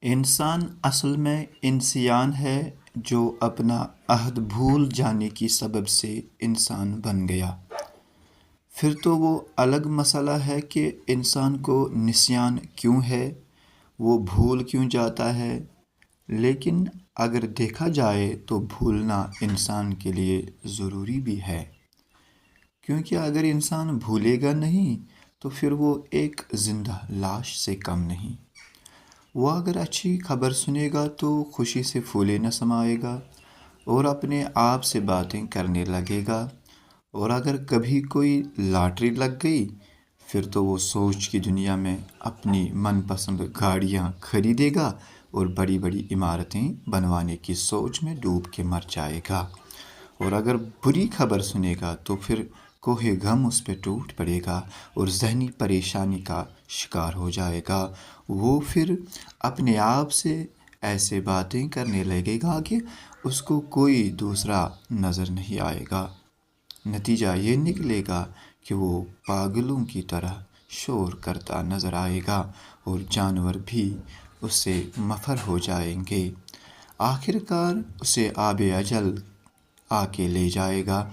انسان اصل میں انسیان ہے جو اپنا عہد بھول جانے کی سبب سے انسان بن گیا۔ پھر تو وہ الگ مسئلہ ہے کہ انسان کو نسیان کیوں ہے، وہ بھول کیوں جاتا ہے۔ لیکن اگر دیکھا جائے تو بھولنا انسان کے لیے ضروری بھی ہے، کیونکہ اگر انسان بھولے گا نہیں تو پھر وہ ایک زندہ لاش سے کم نہیں۔ وہ اگر اچھی خبر سنے گا تو خوشی سے پھولے نہ سمائے گا اور اپنے آپ سے باتیں کرنے لگے گا، اور اگر کبھی کوئی لاٹری لگ گئی پھر تو وہ سوچ کی دنیا میں اپنی من پسند گاڑیاں خریدے گا اور بڑی بڑی عمارتیں بنوانے کی سوچ میں ڈوب کے مر جائے گا۔ اور اگر بری خبر سنے گا تو پھر کوہ غم اس پہ ٹوٹ پڑے گا اور ذہنی پریشانی کا شکار ہو جائے گا۔ وہ پھر اپنے آپ سے ایسے باتیں کرنے لگے گا کہ اس کو کوئی دوسرا نظر نہیں آئے گا۔ نتیجہ یہ نکلے گا کہ وہ پاگلوں کی طرح شور کرتا نظر آئے گا اور جانور بھی اس سے مفر ہو جائیں گے۔ آخر کار اسے آب اجل آ کے لے جائے گا۔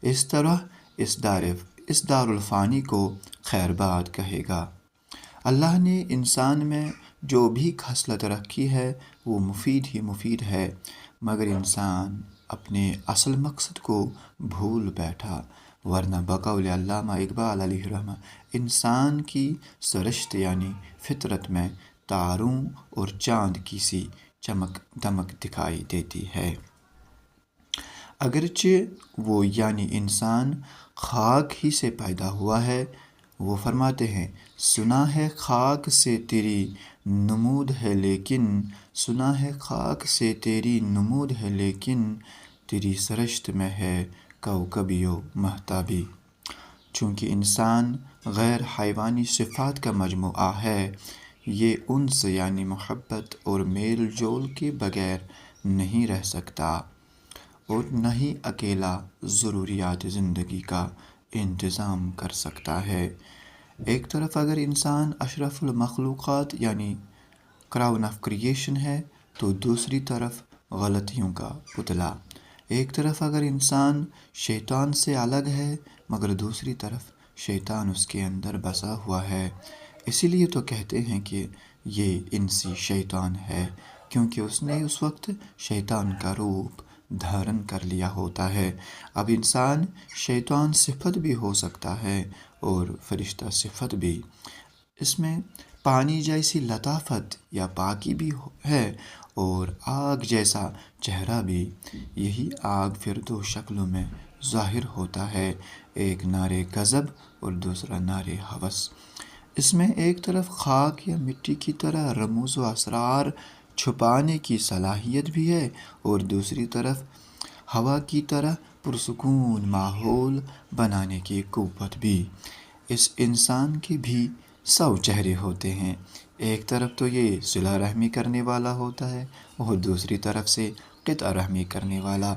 اس طرح اس دارالفانی کو خیر باد کہے گا۔ اللہ نے انسان میں جو بھی خصلت رکھی ہے وہ مفید ہی مفید ہے، مگر انسان اپنے اصل مقصد کو بھول بیٹھا، ورنہ بقول علامہ اقبال علیہ الرحمہ انسان کی سرشت یعنی فطرت میں تاروں اور چاند کی سی چمک دمک دکھائی دیتی ہے۔ اگرچہ وہ یعنی انسان خاک ہی سے پیدا ہوا ہے۔ وہ فرماتے ہیں، سنا ہے خاک سے تیری نمود ہے لیکن، سنا ہے خاک سے تیری نمود ہے لیکن، تیری سرشت میں ہے کوکبی و مہتابی۔ چونکہ انسان غیر حیوانی صفات کا مجموعہ ہے، یہ انس یعنی محبت اور میل جول کے بغیر نہیں رہ سکتا اور نہ ہی اکیلا ضروریات زندگی کا انتظام کر سکتا ہے۔ ایک طرف اگر انسان اشرف المخلوقات یعنی کراؤن آف کریشن ہے تو دوسری طرف غلطیوں کا پتلا۔ ایک طرف اگر انسان شیطان سے الگ ہے مگر دوسری طرف شیطان اس کے اندر بسا ہوا ہے۔ اسی لیے تو کہتے ہیں کہ یہ انسی شیطان ہے، کیونکہ اس نے اس وقت شیطان کا روپ دھارن کر لیا ہوتا ہے۔ اب انسان شیطان صفت بھی ہو سکتا ہے اور فرشتہ صفت بھی۔ اس میں پانی جیسی لطافت یا پاکی بھی ہے اور آگ جیسا چہرہ بھی۔ یہی آگ پھر دو شکلوں میں ظاہر ہوتا ہے، ایک نار غضب اور دوسرا نار ہوس۔ اس میں ایک طرف خاک یا مٹی کی طرح رموز و اسرار چھپانے کی صلاحیت بھی ہے اور دوسری طرف ہوا کی طرح پرسکون ماحول بنانے کی قوت بھی۔ اس انسان کے بھی 100 چہرے ہوتے ہیں، ایک طرف تو یہ صلہ رحمی کرنے والا ہوتا ہے اور دوسری طرف سے قطع رحمی کرنے والا۔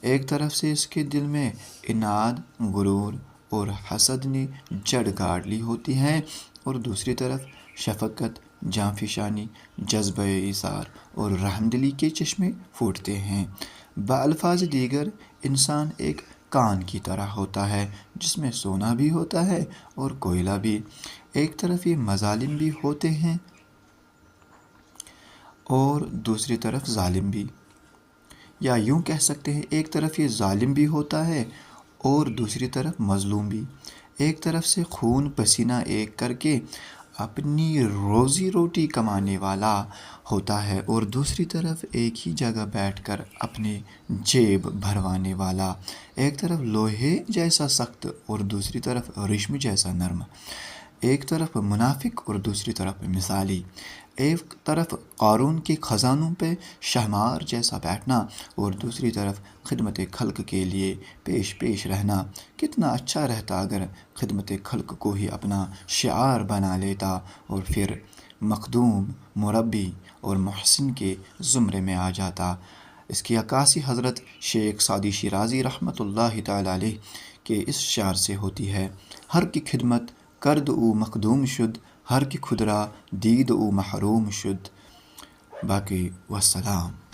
ایک طرف سے اس کے دل میں اناد، غرور اور حسد نے جڑ گاڑ لی ہوتی ہے اور دوسری طرف شفقت، جانفشانی، جذبہ ایثار اور رحمدلی کے چشمے پھوٹتے ہیں۔ بالفاظ دیگر انسان ایک کان کی طرح ہوتا ہے جس میں سونا بھی ہوتا ہے اور کوئلہ بھی۔ ایک طرف یہ مظالم بھی ہوتے ہیں اور دوسری طرف ظالم بھی، یا یوں کہہ سکتے ہیں ایک طرف یہ ظالم بھی ہوتا ہے اور دوسری طرف مظلوم بھی۔ ایک طرف سے خون پسینہ ایک کر کے اپنی روزی روٹی کمانے والا ہوتا ہے اور دوسری طرف ایک ہی جگہ بیٹھ کر اپنی جیب بھروانے والا۔ ایک طرف لوہے جیسا سخت اور دوسری طرف ریشم جیسا نرم۔ ایک طرف منافق اور دوسری طرف مثالی۔ ایک طرف قارون کے خزانوں پہ شہمار جیسا بیٹھنا اور دوسری طرف خدمت خلق کے لیے پیش رہنا۔ کتنا اچھا رہتا اگر خدمت خلق کو ہی اپنا شعار بنا لیتا اور پھر مخدوم، مربی اور محسن کے زمرے میں آ جاتا۔ اس کی عکاسی حضرت شیخ سعدی شیرازی رحمۃ اللہ تعالی علیہ کے اس شعر سے ہوتی ہے، ہر کی خدمت کرد او مخدوم شد، ہر کی خود را دید او محروم شد۔ باقی والسلام.